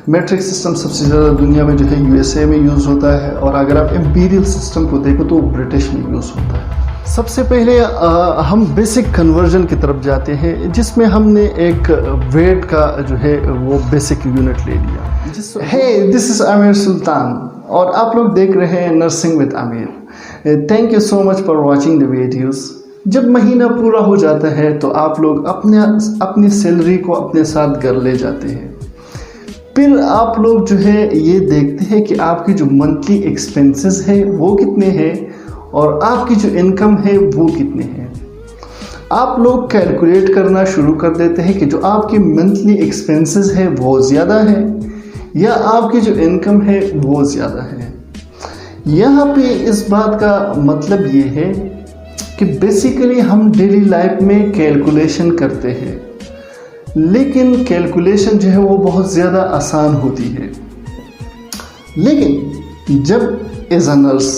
Matric system सबसे ज़्यादा दुनिया में जो है यूएसए में यूज़ होता है, और अगर आप इम्पीरियल सिस्टम को देखो तो ब्रिटिश में यूज़ होता है। सबसे पहले हम बेसिक कन्वर्जन की तरफ जाते हैं, जिसमें हमने एक वेट का जो है वो बेसिक यूनिट ले लिया। हे, दिस इज़ आमिर सुल्तान और आप लोग देख रहे हैं nursing with Aamir. Thank you so much for watching the videos. जब महीना पूरा हो जाता है तो आप लोग अपनी सैलरी को अपने साथ घर ले जाते हैं। फिर आप लोग जो है ये देखते हैं कि आपकी जो मंथली एक्सपेंसेस है वो कितने हैं और आपकी जो इनकम है वो कितने हैं। आप लोग कैलकुलेट करना शुरू कर देते हैं कि जो आपकी मंथली एक्सपेंसेस है वो ज़्यादा है या आपकी जो इनकम है वो ज़्यादा है। यहाँ पे इस बात का मतलब ये है कि बेसिकली हम डेली लाइफ में कैलकुलेशन करते हैं, लेकिन कैलकुलेशन जो है वो बहुत ज़्यादा आसान होती है। लेकिन जब एज अ नर्स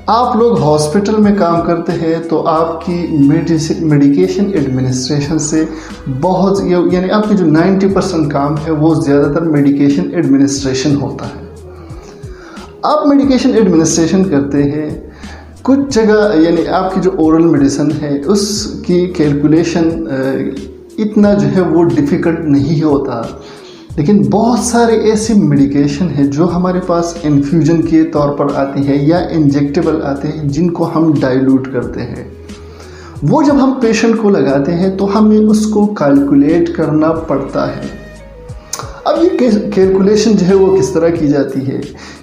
आप लोग हॉस्पिटल में काम करते हैं तो आपकी मेडिकेशन एडमिनिस्ट्रेशन से बहुत यानी आपकी जो 90% काम है वो ज़्यादातर मेडिकेशन एडमिनिस्ट्रेशन होता है। आप मेडिकेशन एडमिनिस्ट्रेशन करते हैं, कुछ जगह यानी आपकी जो ओरल मेडिसिन है उसकी कैलकुलेशन इतना जो है वो डिफ़िकल्ट नहीं होता, लेकिन बहुत सारे ऐसी मेडिकेशन है जो हमारे पास इन्फ्यूजन के तौर पर आती है या इंजेक्टेबल आते हैं जिनको हम डाइल्यूट करते हैं। वो जब हम पेशेंट को लगाते हैं तो हमें उसको कैलकुलेट करना पड़ता है। अब ये कैलकुलेशन जो है वो किस तरह की जाती है,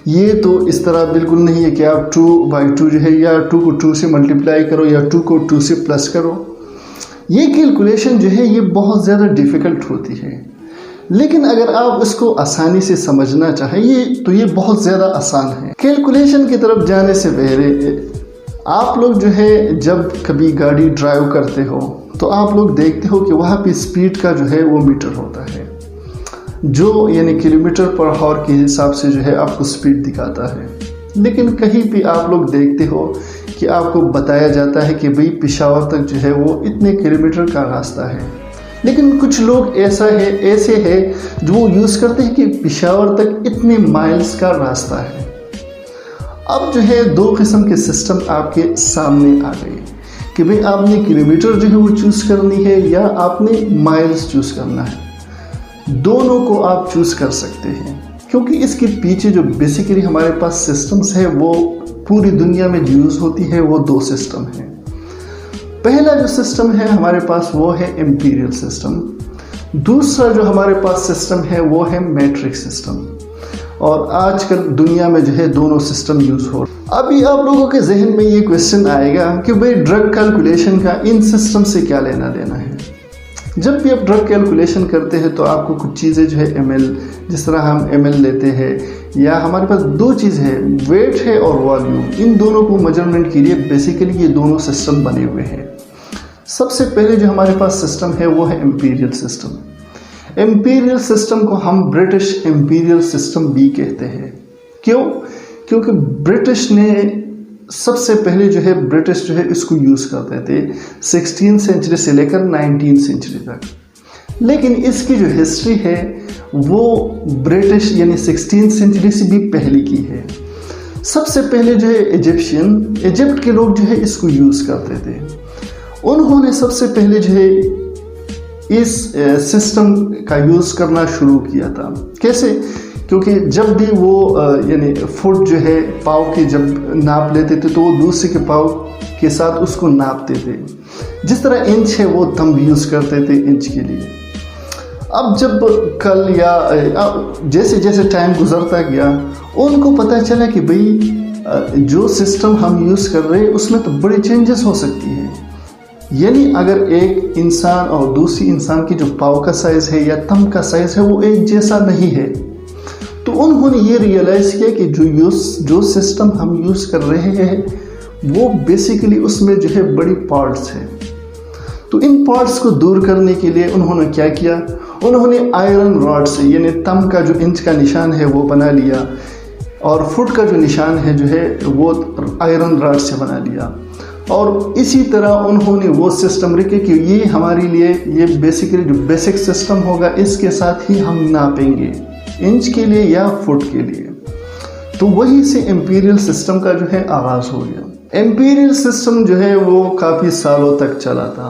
ये तो इस तरह बिल्कुल नहीं है कि आप 2/2 जो है या 2 को 2 से मल्टीप्लाई करो या 2 को 2 से प्लस करो। ये कैलकुलेशन जो है ये बहुत ज़्यादा डिफ़िकल्ट होती है, लेकिन अगर आप इसको आसानी से समझना चाहें तो ये बहुत ज़्यादा आसान है। कैलकुलेशन की तरफ जाने से पहले आप लोग जो है जब कभी गाड़ी ड्राइव करते हो तो आप लोग देखते हो कि वहाँ पे स्पीड का जो है वो मीटर होता है जो यानी किलोमीटर पर आवर के हिसाब से जो है आपको स्पीड दिखाता है। लेकिन कहीं भी आप लोग देखते हो कि आपको बताया जाता है कि भाई पेशावर तक जो है वो इतने किलोमीटर का रास्ता है, लेकिन कुछ लोग ऐसे हैं जो वो यूज़ करते हैं कि पेशावर तक इतने माइल्स का रास्ता है। अब जो है 2 किस्म के सिस्टम आपके सामने आ गए कि भाई आपने किलोमीटर जो है वो चूज़ करनी है या आपने माइल्स चूज़ करना है। दोनों को आप चूज़ कर सकते हैं, क्योंकि इसके पीछे जो बेसिकली हमारे पास सिस्टम्स है वो पूरी दुनिया में यूज़ होती है, वो 2 सिस्टम हैं। पहला जो सिस्टम है हमारे पास वो है इम्पीरियल सिस्टम, दूसरा जो हमारे पास सिस्टम है वो है मैट्रिक सिस्टम, और आजकल दुनिया में जो है दोनों सिस्टम यूज़ हो। अभी आप लोगों के जहन में ये क्वेश्चन आएगा कि भाई ड्रग कैलकुलेशन का इन सिस्टम से क्या लेना देना है। जब भी आप ड्रग कैलकुलेशन करते हैं तो आपको कुछ चीज़ें जो है ml, जिस तरह हम ml लेते हैं, या हमारे पास 2 चीज़ है, वेट है और वॉल्यूम। इन दोनों को मेजरमेंट के लिए बेसिकली ये दोनों सिस्टम बने हुए हैं। सबसे पहले जो हमारे पास सिस्टम है वो है इम्पीरियल सिस्टम। इम्पीरियल सिस्टम को हम ब्रिटिश इम्पीरियल सिस्टम भी कहते हैं। क्यों? क्योंकि ब्रिटिश ने सबसे पहले जो है ब्रिटिश जो है इसको यूज़ करते थे 16th सेंचुरी से लेकर 19th सेंचुरी तक, लेकिन इसकी जो हिस्ट्री है वो ब्रिटिश यानी 16th सेंचुरी से भी पहले की है। सबसे पहले जो है इजिप्ट के लोग जो है इसको यूज़ करते थे। उन्होंने सबसे पहले जो है इस सिस्टम का यूज़ करना शुरू किया था। कैसे? क्योंकि जब भी वो यानी फुट जो है पाव के जब नाप लेते थे तो वो दूसरे के पाव के साथ उसको नापते थे। जिस तरह इंच है वो थंब यूज़ करते थे इंच के लिए। अब जब कल या जैसे जैसे टाइम गुजरता गया उनको पता चला कि भाई जो सिस्टम हम यूज़ कर रहे हैं उसमें तो बड़े चेंजेस हो सकती है। यानी अगर एक इंसान और दूसरी इंसान की जो पाव का साइज़ है या थंब का साइज़ है वो एक जैसा नहीं है, तो उन्होंने ये रियलाइज़ किया कि जो सिस्टम हम यूज़ कर रहे हैं वो बेसिकली उसमें जो है बड़ी पार्ट्स हैं। तो इन पार्ट्स को दूर करने के लिए उन्होंने क्या किया, उन्होंने आयरन रॉड से यानी थंब का जो इंच का निशान है वो बना लिया और फुट का जो निशान है जो है वो आयरन रॉड से बना लिया। और इसी तरह उन्होंने वो सिस्टम रखे कि ये हमारे लिए ये बेसिकली जो बेसिक सिस्टम होगा इसके साथ ही हम नापेंगे। इंच के लिए या फुट के लिए। तो वहीं से इंपीरियल सिस्टम का जो है आगाज़ हो गया। इंपीरियल सिस्टम जो है वो काफ़ी सालों तक चला था।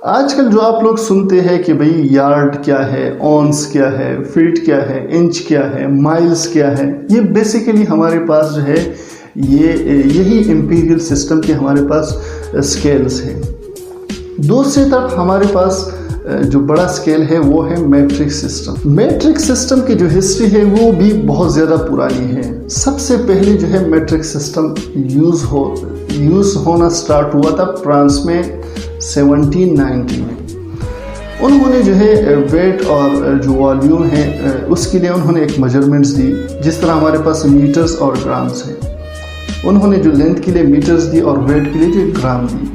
आजकल जो आप लोग सुनते हैं कि भाई यार्ड क्या है, ऑन्स क्या है, फीट क्या है, इंच क्या है, माइल्स क्या है, ये बेसिकली हमारे पास जो है यही इंपीरियल सिस्टम के हमारे पास स्केल्स हैं। दूसरी तरफ हमारे पास जो बड़ा स्केल है वो है मैट्रिक सिस्टम। मैट्रिक सिस्टम की जो हिस्ट्री है वो भी बहुत ज़्यादा पुरानी है। सबसे पहले जो है मैट्रिक सिस्टम यूज़ होना स्टार्ट हुआ था फ्रांस में 1790 में। उन्होंने जो है वेट और जो वॉल्यूम है उसके लिए उन्होंने एक मेजरमेंट्स दी, जिस तरह हमारे पास मीटर्स और ग्राम्स हैं। उन्होंने जो लेंथ के लिए मीटर्स दी और वेट के लिए जो ग्राम दी।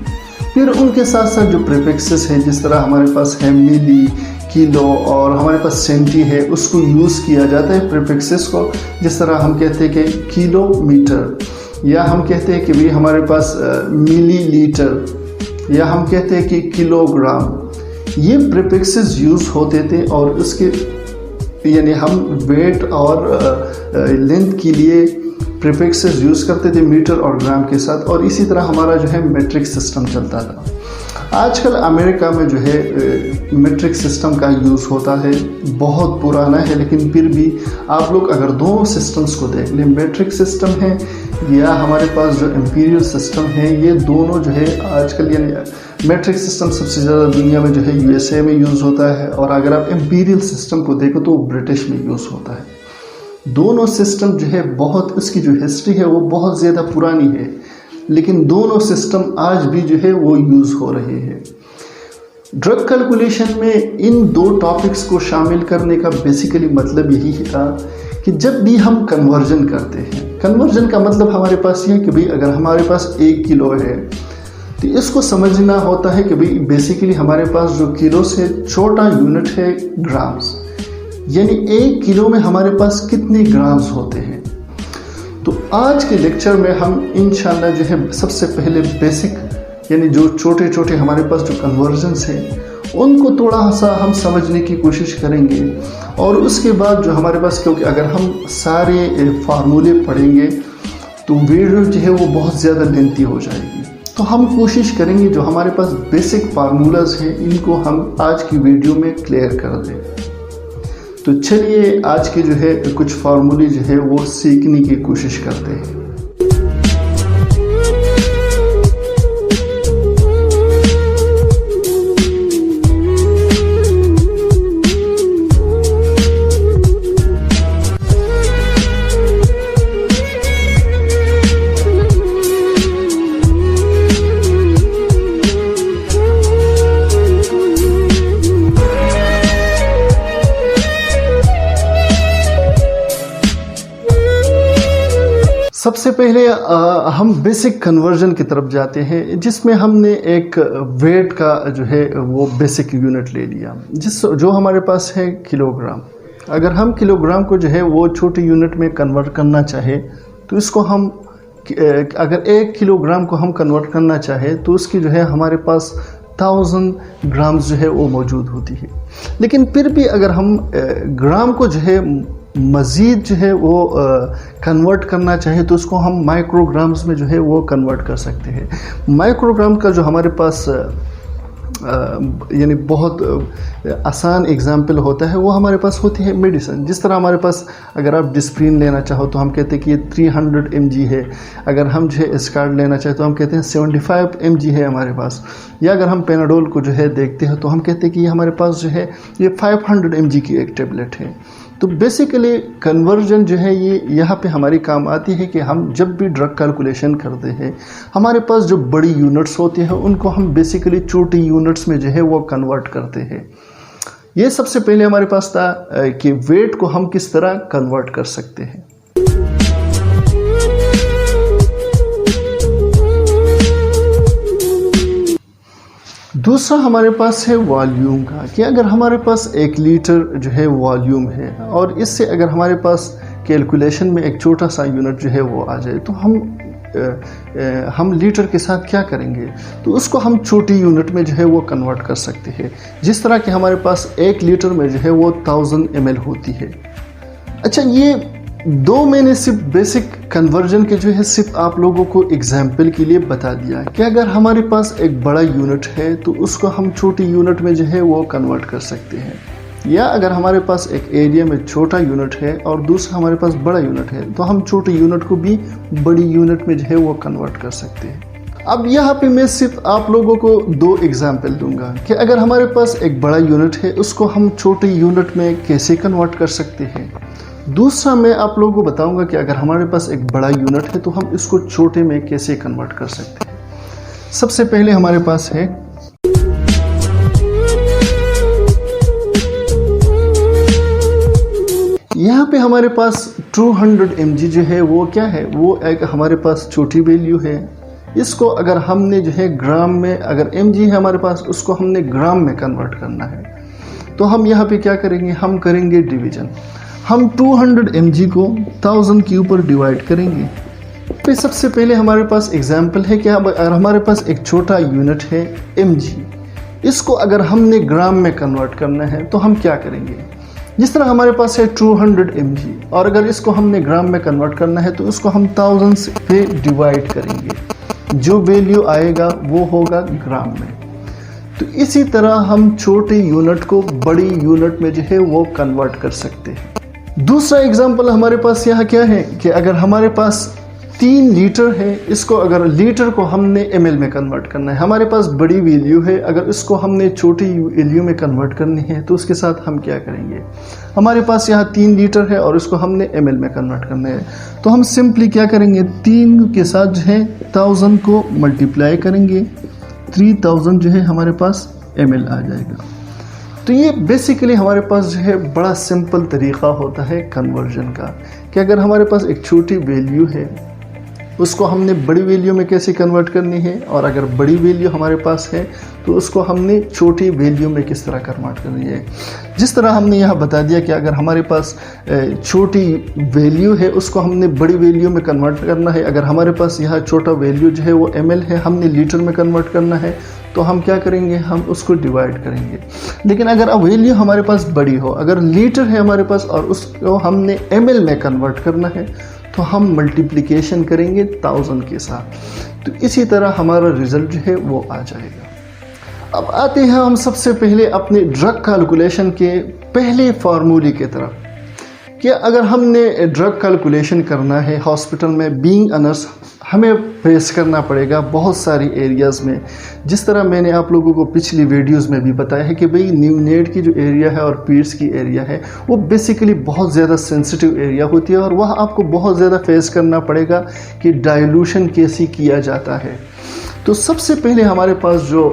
फिर उनके साथ साथ जो प्रीफिक्सेस है, जिस तरह हमारे पास है मिली, किलो और हमारे पास सेंटी है, उसको यूज़ किया जाता है प्रीफिक्सेस को। जिस तरह हम कहते हैं कि किलोमीटर, या हम कहते हैं कि भाई हमारे पास मिलीलीटर, या हम कहते हैं कि किलोग्राम। ये प्रीफिक्सेस यूज़ होते थे और उसके यानी हम वेट और लेंथ के लिए प्रीफिक्सेस यूज़ करते थे मीटर और ग्राम के साथ, और इसी तरह हमारा जो है मेट्रिक सिस्टम चलता था। आजकल अमेरिका में जो है मेट्रिक सिस्टम का यूज़ होता है, बहुत पुराना है, लेकिन फिर भी आप लोग अगर दोनों सिस्टम्स को देख लें, मेट्रिक सिस्टम है या हमारे पास जो इंपीरियल सिस्टम है, ये दोनों जो है आजकल यानी मेट्रिक सिस्टम सबसे ज़्यादा दुनिया में जो है USA में यूज़ होता है, और अगर आप इंपीरियल सिस्टम को देखो तो ब्रिटिश में यूज़ होता है। दोनों सिस्टम जो है बहुत, उसकी जो हिस्ट्री है वो बहुत ज़्यादा पुरानी है, लेकिन दोनों सिस्टम आज भी जो है वो यूज़ हो रहे हैं। ड्रग कैलकुलेशन में इन दो टॉपिक्स को शामिल करने का बेसिकली मतलब यही था कि जब भी हम कन्वर्जन करते हैं, कन्वर्जन का मतलब हमारे पास ये है कि भाई अगर हमारे पास 1 किलो है तो इसको समझना होता है कि भाई बेसिकली हमारे पास जो किलो से छोटा यूनिट है ग्राम्स, यानी 1 किलो में हमारे पास कितने ग्राम्स होते हैं। तो आज के लेक्चर में हम इंशाल्लाह जो है सबसे पहले बेसिक यानी जो छोटे छोटे हमारे पास जो कन्वर्जन्स हैं उनको थोड़ा सा हम समझने की कोशिश करेंगे, और उसके बाद जो हमारे पास, क्योंकि अगर हम सारे फार्मूले पढ़ेंगे तो वीडियो जो है वो बहुत ज़्यादा लेंथी हो जाएगी, तो हम कोशिश करेंगे जो हमारे पास बेसिक फार्मूलाज हैं इनको हम आज की वीडियो में क्लियर कर दें। तो चलिए आज के जो है कुछ फार्मूले जो है वो सीखने की कोशिश करते हैं। सबसे पहले हम बेसिक कन्वर्जन की तरफ जाते हैं, जिसमें हमने एक वेट का जो है वो बेसिक यूनिट ले लिया, जो हमारे पास है किलोग्राम। अगर हम किलोग्राम को जो है वो छोटे यूनिट में कन्वर्ट करना चाहे तो इसको हम अगर 1 किलोग्राम को हम कन्वर्ट करना चाहे तो उसकी जो है हमारे पास 1000 ग्राम्स जो है वो मौजूद होती है। लेकिन फिर भी अगर हम ग्राम को जो है मज़ीद जो है वो कन्वर्ट करना चाहे तो उसको हम माइक्रोग्राम्स में जो है वो कन्वर्ट कर सकते हैं। माइक्रोग्राम का जो हमारे पास यानी बहुत आसान एग्जाम्पल होता है वो हमारे पास होती है मेडिसिन। जिस तरह हमारे पास अगर आप डिस्प्रिन लेना चाहो तो हम कहते हैं कि ये 300 mg है, अगर हम जो है एस्कार्ड लेना चाहे तो हम कहते हैं 75 mg है हमारे पास, या अगर हम पेनाडोल को जो है देखते हैं तो हम कहते हैं कि हमारे पास जो है ये 500 mg की एक टेबलेट है। तो बेसिकली कन्वर्जन जो है ये यहाँ पे हमारी काम आती है कि हम जब भी ड्रग कैलकुलेशन करते हैं हमारे पास जो बड़ी यूनिट्स होती हैं उनको हम बेसिकली छोटी यूनिट्स में जो है वो कन्वर्ट करते हैं। ये सबसे पहले हमारे पास था कि वेट को हम किस तरह कन्वर्ट कर सकते हैं। दूसरा हमारे पास है वॉल्यूम का, कि अगर हमारे पास 1 लीटर जो है वॉल्यूम है और इससे अगर हमारे पास कैलकुलेशन में एक छोटा सा यूनिट जो है वो आ जाए तो हम लीटर के साथ क्या करेंगे, तो उसको हम छोटी यूनिट में जो है वो कन्वर्ट कर सकते हैं। जिस तरह कि हमारे पास 1 लीटर में जो है वो 1000 ml होती है, अच्छा, ये दो मैंने सिर्फ बेसिक कन्वर्जन के जो है सिर्फ आप लोगों को एग्जाम्पल के लिए बता दिया कि अगर हमारे पास एक बड़ा यूनिट है तो उसको हम छोटी यूनिट में जो है वो कन्वर्ट कर सकते हैं, या अगर हमारे पास एक एरिया में छोटा यूनिट है और दूसरा हमारे पास बड़ा यूनिट है तो हम छोटे यूनिट को भी बड़ी यूनिट में जो है वो कन्वर्ट कर सकते हैं। अब यहाँ पे मैं सिर्फ आप लोगों को दो एग्जाम्पल दूंगा कि अगर हमारे पास एक बड़ा यूनिट है उसको हम छोटे यूनिट में कैसे कन्वर्ट कर सकते हैं। दूसरा मैं आप लोगों को बताऊंगा कि अगर हमारे पास एक बड़ा यूनिट है तो हम इसको छोटे में कैसे कन्वर्ट कर सकते हैं। सबसे पहले हमारे पास है यहाँ पे हमारे पास 200 mg जो है वो क्या है, वो एक हमारे पास छोटी वैल्यू है। इसको अगर हमने जो है ग्राम में, अगर mg है हमारे पास, उसको हमने ग्राम में कन्वर्ट करना है तो हम यहाँ पे क्या करेंगे, हम करेंगे डिवीजन। हम 200 mg को 1000 के ऊपर डिवाइड करेंगे। फिर सबसे पहले हमारे पास एग्जाम्पल है कि अगर हमारे पास एक छोटा यूनिट है mg, इसको अगर हमने ग्राम में कन्वर्ट करना है तो हम क्या करेंगे, जिस तरह हमारे पास है 200 mg और अगर इसको हमने ग्राम में कन्वर्ट करना है तो उसको हम 1000 पे डिवाइड करेंगे, जो वैल्यू आएगा वो होगा ग्राम में। तो इसी तरह हम छोटे यूनिट को बड़ी यूनिट में जो है वो कन्वर्ट कर सकते हैं। दूसरा एग्जांपल हमारे पास यहाँ क्या है कि अगर हमारे पास 3 लीटर है, इसको अगर लीटर को हमने ml में कन्वर्ट करना है, हमारे पास बड़ी वैल्यू है, अगर इसको हमने छोटी वैल्यू में कन्वर्ट करनी है तो उसके साथ हम क्या करेंगे, हमारे पास यहाँ 3 लीटर है और इसको हमने ml में कन्वर्ट करना है तो हम सिंपली क्या करेंगे, 3 के साथ जो है 1000 को मल्टीप्लाई करेंगे, 3000 जो है हमारे पास ml आ जाएगा। तो ये बेसिकली हमारे पास जो है बड़ा सिंपल तरीक़ा होता है कन्वर्जन का कि अगर हमारे पास एक छोटी वैल्यू है उसको हमने बड़ी वैल्यू में कैसे कन्वर्ट करनी है, और अगर बड़ी वैल्यू हमारे पास है तो उसको हमने छोटी वैल्यू में किस तरह कन्वर्ट करनी है। जिस तरह हमने यहाँ बता दिया कि अगर हमारे पास छोटी वैल्यू है उसको हमने बड़ी वैल्यू में कन्वर्ट करना है, अगर हमारे पास यहाँ छोटा वैल्यू जो है वो ml है, हमने लीटर में कन्वर्ट करना है तो हम क्या करेंगे, हम उसको डिवाइड करेंगे। लेकिन अगर अब वैल्यू हमारे पास बड़ी हो, अगर लीटर है हमारे पास और उसको हमने ml में कन्वर्ट करना है तो हम मल्टीप्लिकेशन करेंगे 1000 के साथ। तो इसी तरह हमारा रिजल्ट जो है वो आ जाएगा। अब आते हैं हम सबसे पहले अपने ड्रग कैलकुलेशन के पहले फार्मूले की तरफ कि अगर हमने ड्रग कैलकुलेशन करना है हॉस्पिटल में, बीइंग अ नर्स हमें फेस करना पड़ेगा बहुत सारी एरियाज़ में। जिस तरह मैंने आप लोगों को पिछली वीडियोस में भी बताया है कि भाई न्यूनेट की जो एरिया है और पीड्स की एरिया है वो बेसिकली बहुत ज़्यादा सेंसिटिव एरिया होती है और वह आपको बहुत ज़्यादा फेस करना पड़ेगा कि डाइल्यूशन कैसे किया जाता है। तो सबसे पहले हमारे पास जो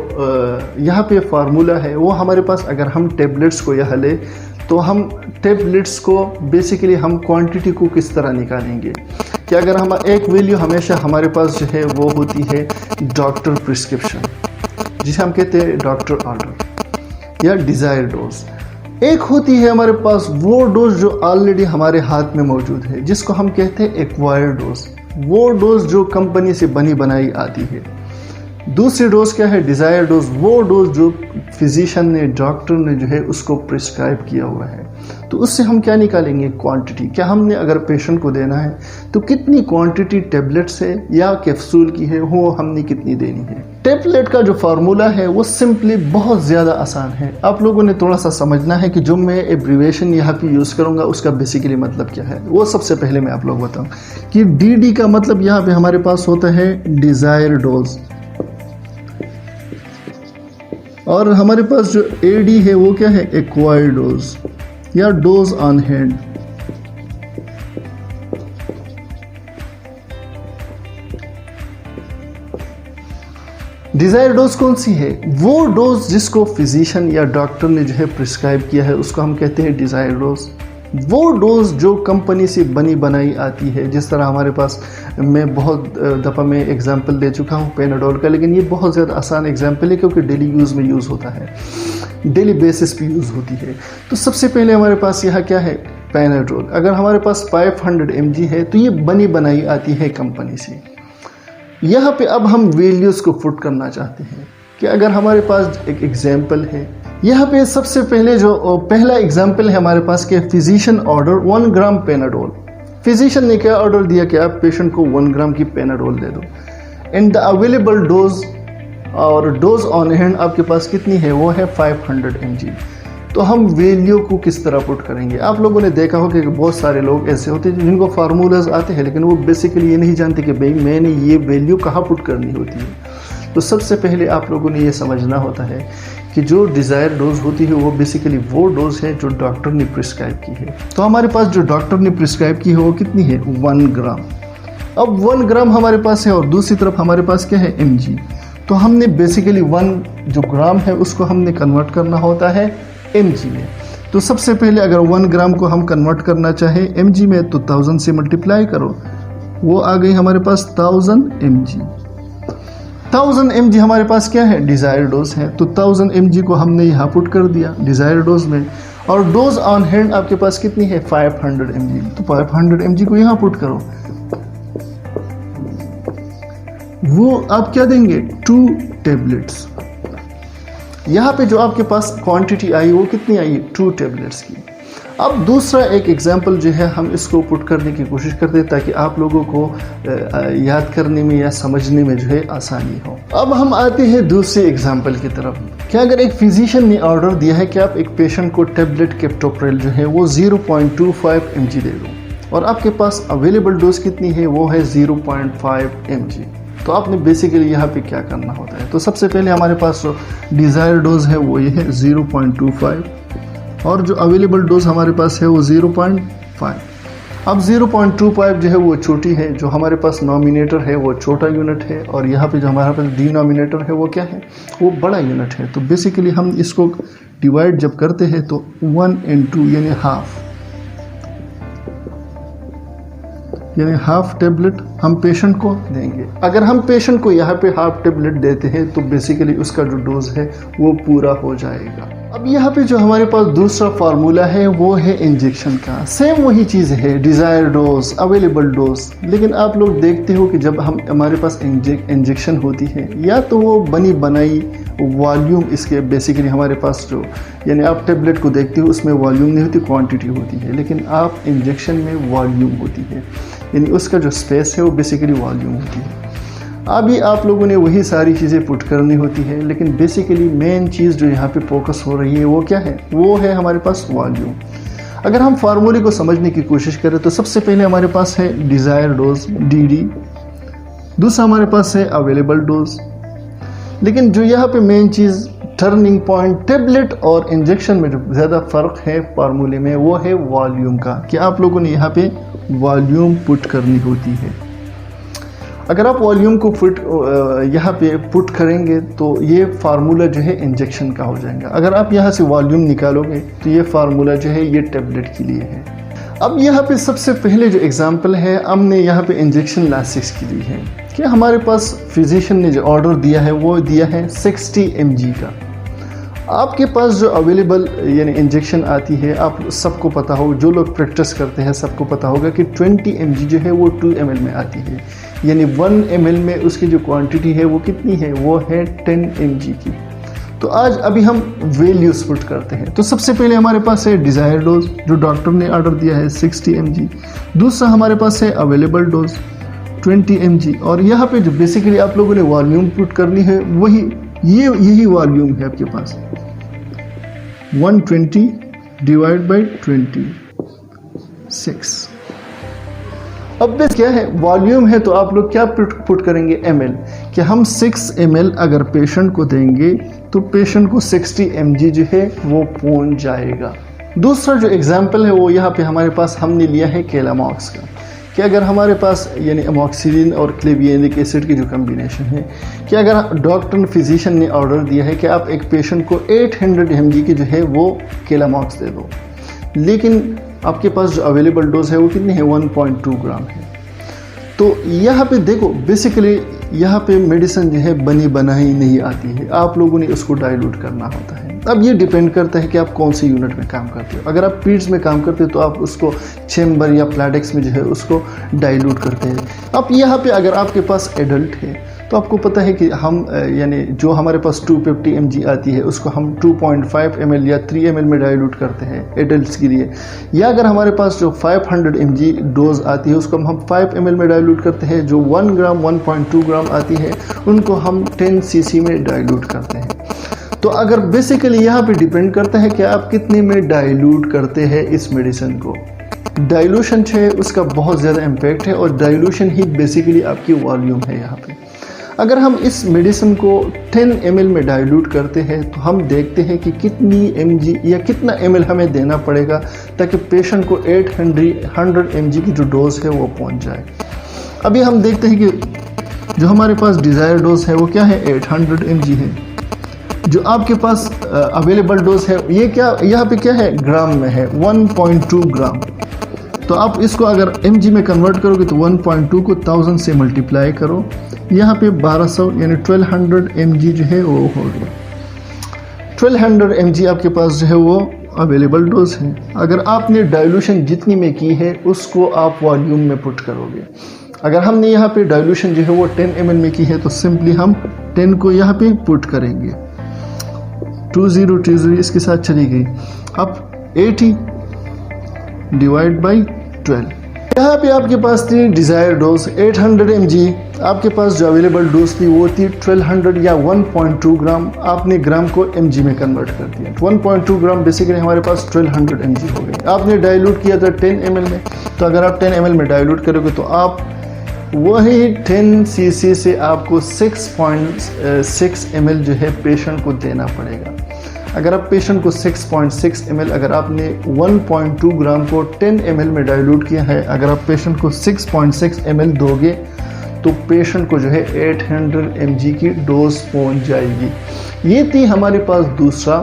यहाँ पे फार्मूला है वो हमारे पास, अगर हम टेबलेट्स को यहाँ ले तो हम टेबलेट्स को बेसिकली हम क्वांटिटी को किस तरह निकालेंगे कि अगर हम एक वैल्यू हमेशा हमारे पास जो है वो होती है डॉक्टर प्रिस्क्रिप्शन, जिसे हम कहते हैं डॉक्टर ऑर्डर या डिज़ायर डोज। एक होती है हमारे पास वो डोज जो ऑलरेडी हमारे हाथ में मौजूद है, जिसको हम कहते हैं एक्वायर्ड डोज, वो डोज जो कंपनी से बनी बनाई आती है। दूसरी डोज क्या है, डिज़ायर डोज, वो डोज जो फिजिशियन ने, डॉक्टर ने जो है उसको प्रिस्क्राइब किया हुआ है। तो उससे हम क्या निकालेंगे, क्वांटिटी। क्या हमने अगर पेशेंट को देना है तो कितनी क्वांटिटी टेबलेट्स है या कैप्सूल की है, वो हमने कितनी देनी है। टेबलेट का जो फार्मूला है वो सिंपली बहुत ज़्यादा आसान है। आप लोगों ने थोड़ा सा समझना है कि जो मैं एब्रीवेशन यहाँ पे यूज़ करूँगा उसका बेसिकली मतलब क्या है। वो सबसे पहले मैं आप लोग बताऊँ कि DD का मतलब यहाँ पे हमारे पास होता है डिज़ायर डोज, और हमारे पास जो AD है वो क्या है, एक्वायर्ड डोज या dose on hand. Desire dose कौन सी है, वो डोज जिसको फिजिशियन या डॉक्टर ने जो है प्रिस्क्राइब किया है उसको हम कहते हैं डिज़ायर डोज। वो डोज जो कंपनी से बनी बनाई आती है, जिस तरह हमारे पास, मैं बहुत दफ़ा मैं एग्जांपल दे चुका हूँ पैनाडोल का, लेकिन ये बहुत ज़्यादा आसान एग्जांपल है क्योंकि डेली यूज़ में यूज़ होता है, डेली बेसिस पे यूज़ होती है। तो सबसे पहले हमारे पास यहाँ क्या है, पैनाडोल। अगर हमारे पास 500 mg है तो ये बनी बनाई आती है कंपनी से। यहाँ पे अब हम वैल्यूज़ को पुट करना चाहते हैं कि अगर हमारे पास एक एग्जाम्पल है यहाँ पे सबसे पहले जो पहला एग्जाम्पल है हमारे पास कि फिजिशियन ऑर्डर 1 ग्राम पेनाडोल। फिजिशियन ने क्या ऑर्डर दिया कि आप पेशेंट को 1 ग्राम की पेनाडोल दे दो, एंड द अवेलेबल डोज और डोज ऑन हैंड आपके पास कितनी है, वो है 500 mg। तो हम वैल्यू को किस तरह पुट करेंगे? आप लोगों ने देखा हो कि बहुत सारे लोग ऐसे होते हैं जिनको फार्मूलाज आते हैं, लेकिन वो बेसिकली ये नहीं जानते कि भाई मैंने ये वैल्यू कहाँ पुट करनी होती है। तो सबसे पहले आप लोगों ने ये समझना होता है कि जो डिज़ायर डोज होती है वो बेसिकली वो डोज है जो डॉक्टर ने प्रिस्क्राइब की है। तो हमारे पास जो डॉक्टर ने प्रिस्क्राइब की है वो कितनी है, 1 ग्राम। अब 1 ग्राम हमारे पास है और दूसरी तरफ हमारे पास क्या है, mg। तो हमने बेसिकली 1 जो ग्राम है उसको हमने कन्वर्ट करना होता है mg में। तो सबसे पहले अगर 1 ग्राम को हम कन्वर्ट करना चाहे mg में तो 1000 से मल्टीप्लाई करो, वो आ गई हमारे पास 1000 mg। 1000 mg हमारे पास क्या है, डिज़ायर डोज है। तो 1000 mg को हमने यहाँ पुट कर दिया डिज़ायर डोज में, और डोज ऑन हैंड आपके पास कितनी है, 500 mg। तो 500 mg को यहाँ पुट करो, वो आप क्या देंगे, 2 टेबलेट्स। यहाँ पे जो आपके पास क्वांटिटी आई वो कितनी आई, 2 टेबलेट्स की। अब दूसरा एक एग्जांपल जो है हम इसको पुट करने की कोशिश करते हैं ताकि आप लोगों को याद करने में या समझने में जो है आसानी हो। अब हम आते हैं दूसरे एग्जांपल की तरफ। क्या अगर एक फिजिशियन ने ऑर्डर दिया है कि आप एक पेशेंट को टेबलेट कैप्टोप्रिल जो है वो 0.25 mg दे दो, और आपके पास अवेलेबल डोज कितनी है, वो है 0.5 mg। तो आपने बेसिकली यहाँ पे क्या करना होता है, तो सबसे पहले हमारे पास जो डिज़ायर डोज है वो ये है 0.25, और जो अवेलेबल डोज हमारे पास है वो 0.5। अब 0.25 जो है वो छोटी है, जो हमारे पास नॉमिनेटर है वो छोटा यूनिट है, और यहाँ पे जो हमारे पास डिनोमिनेटर है वो क्या है, वो बड़ा यूनिट है। तो बेसिकली हम इसको डिवाइड जब करते हैं तो 1 and 2 यानी हाफ टेबलेट हम पेशेंट को देंगे। अगर हम पेशेंट को यहाँ पे हाफ टेबलेट देते हैं तो बेसिकली उसका जो डोज है वो पूरा हो जाएगा। अब यहाँ पे जो हमारे पास दूसरा फार्मूला है वो है इंजेक्शन का। सेम वही चीज़ है, डिज़ायर डोज, अवेलेबल डोज, लेकिन आप लोग देखते हो कि जब हमारे पास इंजेक्शन होती है या तो वो बनी बनाई वॉल्यूम, इसके बेसिकली हमारे पास जो यानी आप टेबलेट को देखते हो उसमें वॉल्यूम नहीं होती, क्वांटिटी होती है, लेकिन आप इंजेक्शन में वॉल्यूम होती है, यानी उसका जो स्पेस है वो बेसिकली वॉल्यूम होती है। अभी आप लोगों ने वही सारी चीज़ें पुट करनी होती है, लेकिन बेसिकली मेन चीज़ जो यहाँ पे फोकस हो रही है वो क्या है, वो है हमारे पास वॉल्यूम। अगर हम फार्मूले को समझने की कोशिश करें तो सबसे पहले हमारे पास है डिज़ायर डोज डी, दूसरा हमारे पास है अवेलेबल डोज। लेकिन जो यहाँ पे मेन चीज़ टर्निंग पॉइंट टेबलेट और इंजेक्शन में जो ज़्यादा फ़र्क है फार्मूले में वो है वॉल्यूम का, कि आप लोगों ने यहाँ पे वॉल्यूम पुट करनी होती है। अगर आप वॉल्यूम को यहाँ पे पुट करेंगे तो ये फार्मूला जो है इंजेक्शन का हो जाएगा। अगर आप यहाँ से वॉल्यूम निकालोगे तो ये फार्मूला जो है ये टेबलेट के लिए है। अब यहाँ पे सबसे पहले जो एग्जांपल है हमने यहाँ पे इंजेक्शन लासिक्स की दी है कि हमारे पास फिजिशियन ने जो ऑर्डर दिया है वो दिया है 60 mg का। आपके पास जो अवेलेबल यानी इंजेक्शन आती है, आप सबको पता हो, जो लोग प्रैक्टिस करते हैं सबको पता होगा कि 20 mg जो है वो 2 ml में आती है, यानी 1 ml में उसकी जो क्वांटिटी है वो कितनी है, वो है 10 mg की। तो आज अभी हम वैल्यूज पुट करते हैं। तो सबसे पहले हमारे पास है डिज़ायर डोज जो डॉक्टर ने ऑर्डर दिया है 60 mg, दूसरा हमारे पास है अवेलेबल डोज 20 mg, और यहाँ पे जो बेसिकली आप लोगों ने वॉल्यूम पुट करनी है वही यही वॉल्यूम है आपके पास 120 डिवाइड बाई 26। अब बेस क्या है, वॉल्यूम है, तो आप लोग क्या पुट करेंगे, ml, कि हम 6 ml अगर पेशेंट को देंगे तो पेशेंट को 60 mg जो है वो पहुंच जाएगा। दूसरा जो एग्जांपल है वो यहाँ पे हमारे पास हमने लिया है केलामॉक्स का, कि अगर हमारे पास यानी अमोक्सिलिन और क्लेवियनिक एसिड की जो कम्बिनेशन है, कि अगर डॉक्टर फिजिशियन ने ऑर्डर दिया है कि आप एक पेशेंट को 800 mg की जो है वो केलामॉक्स दे दो, लेकिन आपके पास जो अवेलेबल डोज है वो कितनी है, 1.2 ग्राम है। तो यहाँ पे देखो बेसिकली यहाँ पे मेडिसिन जो है बनी बनाई नहीं आती है, आप लोगों ने उसको डाइल्यूट करना होता है। अब ये डिपेंड करता है कि आप कौन सी यूनिट में काम करते हो। अगर आप पीड्स में काम करते हो तो आप उसको चेम्बर या प्लाडेक्स में जो है उसको डाइल्यूट करते हैं। अब यहाँ पे अगर आपके पास एडल्ट है तो आपको पता है कि हम यानी जो हमारे पास 250 mg आती है उसको हम 2.5 ml या 3 ml में डाइल्यूट करते हैं एडल्ट्स के लिए, या अगर हमारे पास जो 500 mg डोज आती है उसको हम 5 ml में डाइल्यूट करते हैं, जो 1 ग्राम 1.2 ग्राम आती है उनको हम 10 cc में डाइल्यूट करते हैं। तो अगर बेसिकली यहाँ पे डिपेंड करता है कि आप कितने में डाइल्यूट करते हैं इस मेडिसिन को। डाइल्यूशन है उसका बहुत ज़्यादा इम्पैक्ट है और डाइल्यूशन ही बेसिकली आपकी वॉल्यूम है। यहाँ पे अगर हम इस मेडिसिन को 10 ml में डाइल्यूट करते हैं तो हम देखते हैं कि कितनी mg या कितना ml हमें देना पड़ेगा ताकि पेशेंट को 800 mg की जो डोज है वो पहुँच जाए। अभी हम देखते हैं कि जो हमारे पास डिज़ायर डोज है वो क्या है, 800 mg है। जो आपके पास अवेलेबल डोज है ये क्या, यहाँ पे क्या है, ग्राम में है, 1.2 ग्राम। तो आप इसको अगर mg में कन्वर्ट करोगे तो 1.2 को 1000 से मल्टीप्लाई करो, यहाँ पे 1200 यानी 1200 mg जो है वो हो गया। 1200 mg आपके पास जो है वो अवेलेबल डोज है। अगर आपने डाइल्यूशन जितनी में की है उसको आप वॉल्यूम में पुट करोगे। अगर हमने यहाँ पे डाइल्यूशन जो है वो 10 ml में की है तो सिंपली हम 10 को यहाँ पे पुट करेंगे, 2020 इसके साथ चली गई। अब 80 डिवाइड बाई 12, यहाँ पे आपके पास थी डिज़ायर डोज 800 mg, आपके पास जो अवेलेबल डोज थी वो थी 1200 या 1.2 ग्राम। आपने ग्राम को mg में कन्वर्ट कर दिया, 1.2 ग्राम बेसिकली हमारे पास 1200 mg हो गई। आपने डाइल्यूट किया था 10 ml में, तो अगर आप 10 ml में डाइल्यूट करोगे तो आप वही 10 cc से आपको 6.6 ml जो है पेशेंट को देना पड़ेगा। अगर आप पेशेंट को 6.6 ml, अगर आपने 1.2 ग्राम को 10 ml में डाइल्यूट किया है, अगर आप पेशेंट को 6.6 ml दोगे तो पेशेंट को जो है 800 mg की डोज पहुंच जाएगी। ये थी हमारे पास दूसरा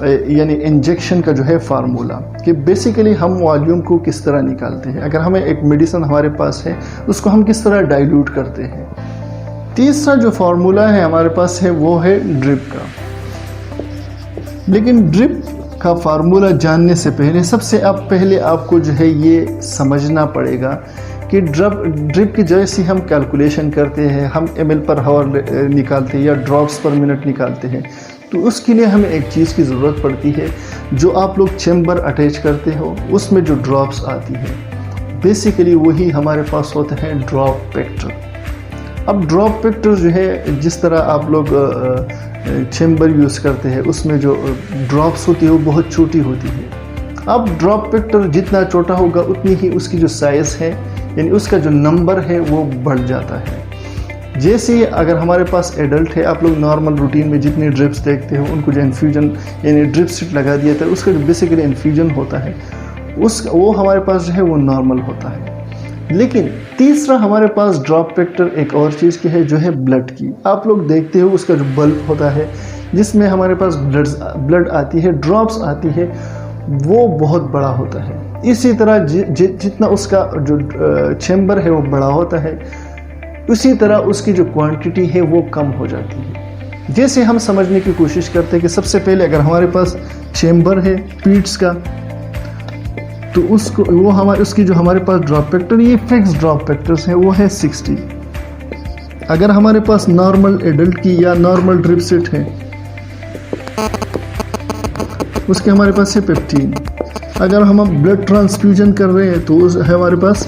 यानी इंजेक्शन का जो है फार्मूला कि बेसिकली हम वॉल्यूम को किस तरह निकालते हैं। अगर हमें एक मेडिसिन हमारे पास है उसको हम किस तरह डाइल्यूट करते हैं। तीसरा जो फार्मूला है हमारे पास है वो है ड्रिप का। लेकिन ड्रिप का फार्मूला जानने से पहले सबसे पहले आपको जो है ये समझना पड़ेगा कि ड्रिप की जैसे हम कैलकुलेशन करते हैं, हम ml पर हावर निकालते हैं या ड्रॉप्स पर मिनट निकालते हैं, तो उसके लिए हमें एक चीज़ की ज़रूरत पड़ती है। जो आप लोग चैम्बर अटैच करते हो उसमें जो ड्रॉप्स आती है बेसिकली वही हमारे पास होता है ड्रॉप पेक्टर। अब ड्रॉप पेक्टर जो है जिस तरह आप लोग चैम्बर यूज़ करते हैं उसमें जो ड्रॉप्स होती है वो बहुत छोटी होती है। अब ड्रॉप पेक्टर जितना छोटा होगा उतनी ही उसकी जो साइज़ है यानी उसका जो नंबर है वो बढ़ जाता है। जैसे अगर हमारे पास एडल्ट है, आप लोग नॉर्मल रूटीन में जितने ड्रिप्स देखते हो उनको जो इन्फ्यूजन यानी ड्रिप सिट लगा दिया था उसका जो बेसिकली इन्फ्यूजन होता है वो हमारे पास जो है वो नॉर्मल होता है। लेकिन तीसरा हमारे पास ड्रॉप फैक्टर एक और चीज़ की है जो है ब्लड की। आप लोग देखते हो उसका जो बल्ब होता है जिसमें हमारे पास ब्लड आती है, ड्रॉप्स आती है, वो बहुत बड़ा होता है। इसी तरह जितना उसका जो चैम्बर है वो बड़ा होता है उसी तरह उसकी जो क्वांटिटी है वो कम हो जाती है। जैसे हम समझने की कोशिश करते हैं कि सबसे पहले अगर हमारे पास चैम्बर है पीट्स का तो उसकी जो हमारे पास ड्रॉप फैक्टर, ये फिक्स ड्रॉप फैक्टर्स है वो है 60। अगर हमारे पास नॉर्मल एडल्ट की या नॉर्मल ड्रिप सेट है उसके हमारे पास है 15। अगर हम ब्लड ट्रांसफ्यूजन कर रहे हैं तो है हमारे पास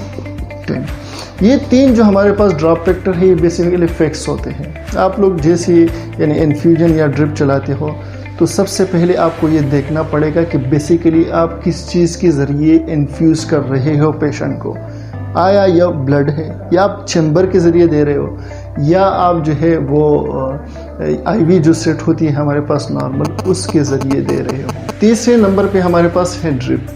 10। ये तीन जो हमारे पास ड्रॉप फैक्टर है ये बेसिकली फिक्स होते हैं। आप लोग जैसे यानी इन्फ्यूजन या ड्रिप चलाते हो तो सबसे पहले आपको ये देखना पड़ेगा कि बेसिकली आप किस चीज़ के ज़रिए इन्फ्यूज़ कर रहे हो पेशेंट को। आया या ब्लड है या आप चैम्बर के ज़रिए दे रहे हो या आप जो है वो आईवी जो सेट होती है हमारे पास नॉर्मल उसके ज़रिए दे रहे हो। तीसरे नंबर पे हमारे पास है ड्रिप।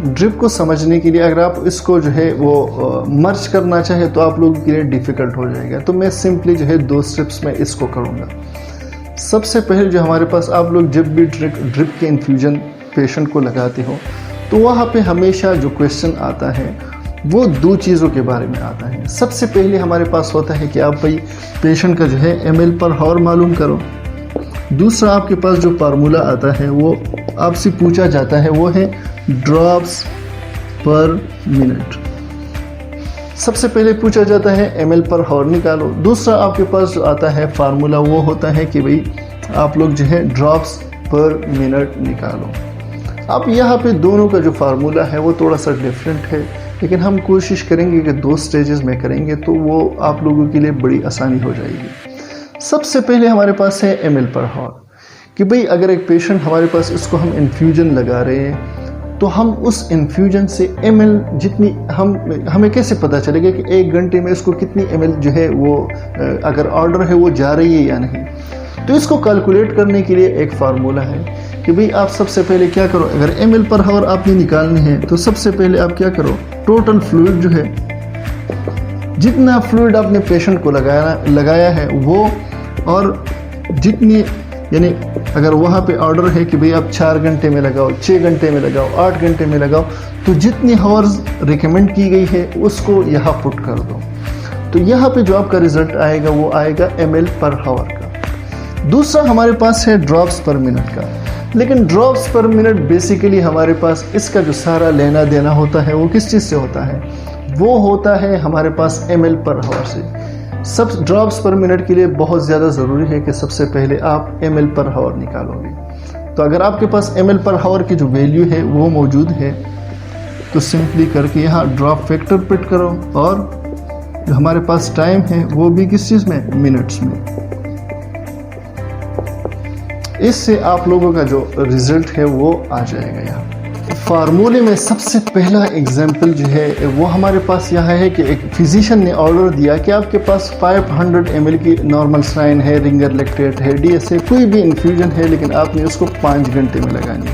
ड्रिप को समझने के लिए अगर आप इसको जो है वो मर्ज करना चाहे तो आप लोगों के लिए डिफ़िकल्ट हो जाएगा, तो मैं सिंपली जो है 2 स्टेप्स में इसको करूँगा। सबसे पहले जो हमारे पास आप लोग जब भी ड्रिप के इन्फ्यूजन पेशेंट को लगाते हो तो वहाँ पे हमेशा जो क्वेश्चन आता है वो 2 चीज़ों के बारे में आता है। सबसे पहले हमारे पास होता है कि आप भाई पेशेंट का जो है ml पर हावर मालूम करो। दूसरा आपके पास जो फार्मूला आता है वो आपसे पूछा जाता है वो है ड्रॉप्स पर मिनट। सबसे पहले पूछा जाता है ml पर हावर निकालो। दूसरा आपके पास जो आता है फार्मूला वो होता है कि भाई आप लोग जो है ड्रॉप्स पर मिनट निकालो। अब यहाँ पे दोनों का जो फार्मूला है वो थोड़ा सा डिफरेंट है, लेकिन हम कोशिश करेंगे कि 2 स्टेजेस में करेंगे तो वो आप लोगों के लिए बड़ी आसानी हो जाएगी। सबसे पहले हमारे पास है ml पर हावर कि भाई अगर एक पेशेंट हमारे पास इसको हम इन्फ्यूजन लगा रहे हैं तो हम उस इन्फ्यूजन से ml जितनी हमें कैसे पता चलेगा कि 1 घंटे में इसको कितनी ml जो है वो अगर ऑर्डर है वो जा रही है या नहीं। तो इसको कैलकुलेट करने के लिए एक फार्मूला है कि भाई आप सबसे पहले क्या करो, अगर ml पर हावर आपने निकालनी है तो सबसे पहले आप क्या करो, टोटल फ्लूइड जो है जितना फ्लूइड आपने पेशेंट को लगाया है वो, और जितनी यानी अगर वहाँ पे ऑर्डर है कि भाई आप 4 घंटे में लगाओ, 6 घंटे में लगाओ, 8 घंटे में लगाओ, तो जितनी हावर्स रिकमेंड की गई है उसको यहाँ पुट कर दो। तो यहाँ पे जो आपका रिजल्ट आएगा वो आएगा ml पर हावर का। दूसरा हमारे पास है ड्रॉप्स पर मिनट का, लेकिन ड्रॉप्स पर मिनट बेसिकली हमारे पास इसका जो सारा लेना देना होता है वो किस चीज़ से होता है, वो होता है हमारे पास ml पर हावर से। सब ड्रॉप्स पर मिनट के लिए बहुत ज़्यादा ज़रूरी है कि सबसे पहले आप ml पर हावर निकालोगे। तो अगर आपके पास ml पर हावर की जो वैल्यू है वो मौजूद है तो सिंपली करके यहाँ ड्रॉप फैक्टर पुट करो, और जो हमारे पास टाइम है वो भी किस चीज़ में, मिनट्स में। इससे आप लोगों का जो रिजल्ट है वो आ जाएगा। यहाँ फार्मूले में सबसे पहला एग्जाम्पल जो है वो हमारे पास यहाँ है कि एक फिजिशियन ने ऑर्डर दिया कि आपके पास 500 ml की नॉर्मल साइन है, रिंगर लैक्टेट है, DS है, कोई भी इन्फ्यूजन है, लेकिन आपने उसको 5 घंटे में लगानी है।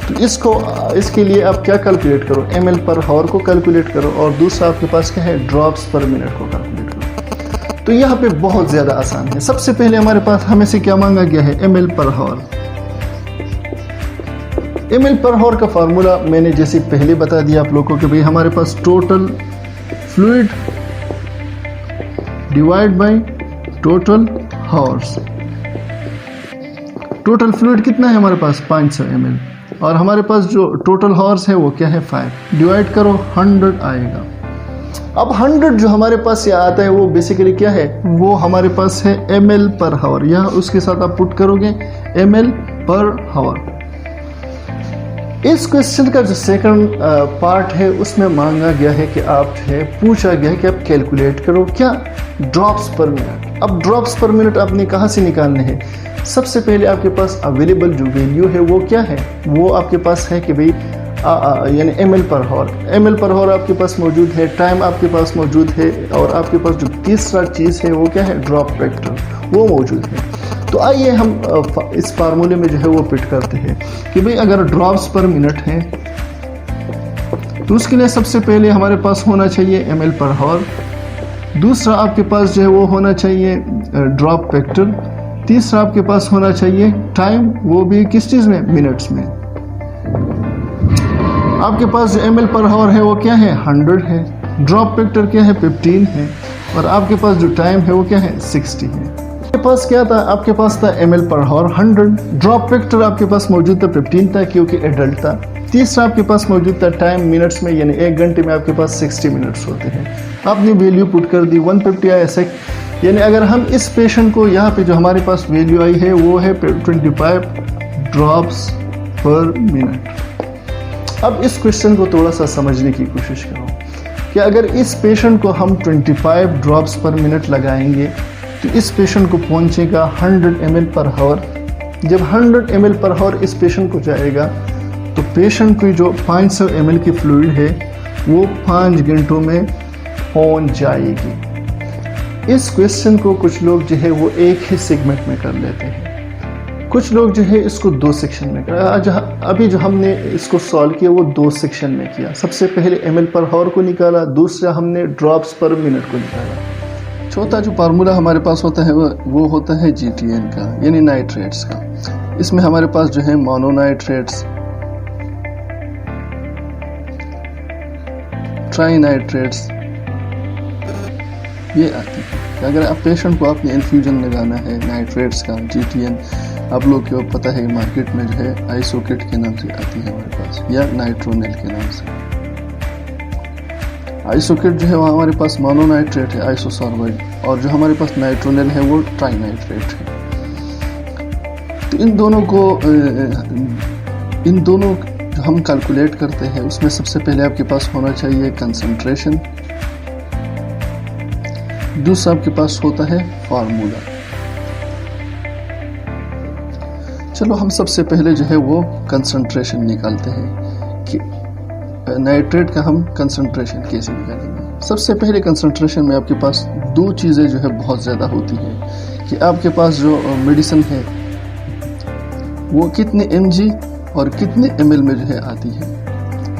तो इसके लिए आप क्या कैलकुलेट करो, ml पर हावर को कैलकुलेट करो, और दूसरा आपके पास क्या है, ड्रॉप्स पर मिनट को कैलकुलेट करो। तो यहाँ पे बहुत ज़्यादा आसान है। सबसे पहले हमारे पास हमें से क्या मांगा गया है, ml पर हावर। ml पर हावर का फार्मूला मैंने जैसे पहले बता दिया आप लोगों को कि भाई हमारे पास total fluid divide by total hours. Total fluid कितना है हमारे पास, 500 ml, और हमारे पास जो टोटल हावर्स है वो क्या है, 5, डिवाइड करो 100 आएगा। अब 100 जो हमारे पास यहाँ आता है वो बेसिकली क्या है, वो हमारे पास है ml पर हावर। यहाँ उसके साथ आप पुट करोगे ml पर हावर। इस क्वेश्चन का जो सेकंड पार्ट है उसमें मांगा गया है कि आप जो है पूछा गया है कि आप कैलकुलेट करो क्या, ड्रॉप्स पर मिनट। अब ड्रॉप्स पर मिनट आपने कहाँ से निकालने हैं, सबसे पहले आपके पास अवेलेबल जो वैल्यू है वो क्या है, वो आपके पास है कि भाई यानी ml पर हावर। ml पर हावर आपके पास मौजूद है, टाइम आपके पास मौजूद है, और आपके पास जो तीसरा चीज़ है वो क्या है, ड्रॉप फैक्टर, वो मौजूद है। तो आइए हम इस फार्मूले में जो है वो फिट करते हैं कि भाई अगर ड्रॉप्स पर मिनट है तो उसके लिए सबसे पहले हमारे पास होना चाहिए ml पर हावर। दूसरा आपके पास जो है वो होना चाहिए ड्रॉप फैक्टर। तीसरा आपके पास होना चाहिए टाइम, वो भी किस चीज़ में, मिनट्स में। आपके पास जो ml पर हावर है वो क्या है, 100 है, ड्रॉप फैक्टर क्या है, 15 है, और आपके पास जो टाइम है वो क्या है, 60 है। आपके पास क्या था, आपके पास था ml पर हावर 100, ड्रॉप फैक्टर आपके पास मौजूद था 15 था क्योंकि एडल्ट था। तीसरा आपके पास मौजूद था टाइम मिनट्स में, यानी 1 घंटे में आपके पास 60 मिनट्स होते हैं। आपने वैल्यू पुट कर दी 150 आया सेक, यानी अगर हम इस पेशेंट को यहाँ पे जो हमारे पास वैल्यू आई है वो है 25 ड्रॉप्स पर मिनट। अब इस क्वेश्चन को थोड़ा सा समझने की कोशिश करो कि अगर इस पेशेंट को हम 25 ड्रॉप्स पर मिनट लगाएंगे तो इस पेशेंट को पहुंचेगा 100 ml पर हावर। जब 100 ml पर हावर इस पेशेंट को जाएगा तो पेशेंट की जो 500 ml की फ्लूइड है वो 5 घंटों में पहुंच जाएगी। इस क्वेश्चन को कुछ लोग जो है वो एक ही सेगमेंट में कर लेते हैं, कुछ लोग जो है इसको 2 सेक्शन में कर। अभी जो हमने इसको सॉल्व किया वो 2 सेक्शन में किया। सबसे पहले ml पर हावर को निकाला, दूसरा हमने ड्रॉप्स पर मिनट को निकाला। चौथा जो फार्मूला हमारे पास होता है वो होता है GTN का, यानी नाइट्रेट्स का। इसमें हमारे पास जो है मोनोनाइट्रेट्स, ट्राइनाइट्रेट्स ये आती है। अगर आप पेशेंट को आपने इन्फ्यूजन लगाना है नाइट्रेट्स का, GTN आप लोग को पता है मार्केट में जो है आइसोकेट के नाम से आती है हमारे पास, या नाइट्रोनेल के नाम से। आइसोकेट जो है वो हमारे पास मोनोनाइट्रेट है, आइसोसॉर्बाइड, और जो हमारे पास नाइट्रोनिल है वो ट्राइनाइट्रेट है। तो इन दोनों जो हम कैलकुलेट करते हैं उसमें सबसे पहले आपके पास होना चाहिए कंसंट्रेशन, दूसरा आपके पास होता है फार्मूला। चलो हम सबसे पहले जो है वो कंसंट्रेशन निकालते हैं कि नाइट्रेट का हम कंसंट्रेशन कैसे निकालेंगे। सबसे पहले कंसंट्रेशन में आपके पास दो चीज़ें जो है बहुत ज़्यादा होती है कि आपके पास जो मेडिसिन है वो कितने mg और कितने ml में जो है आती है।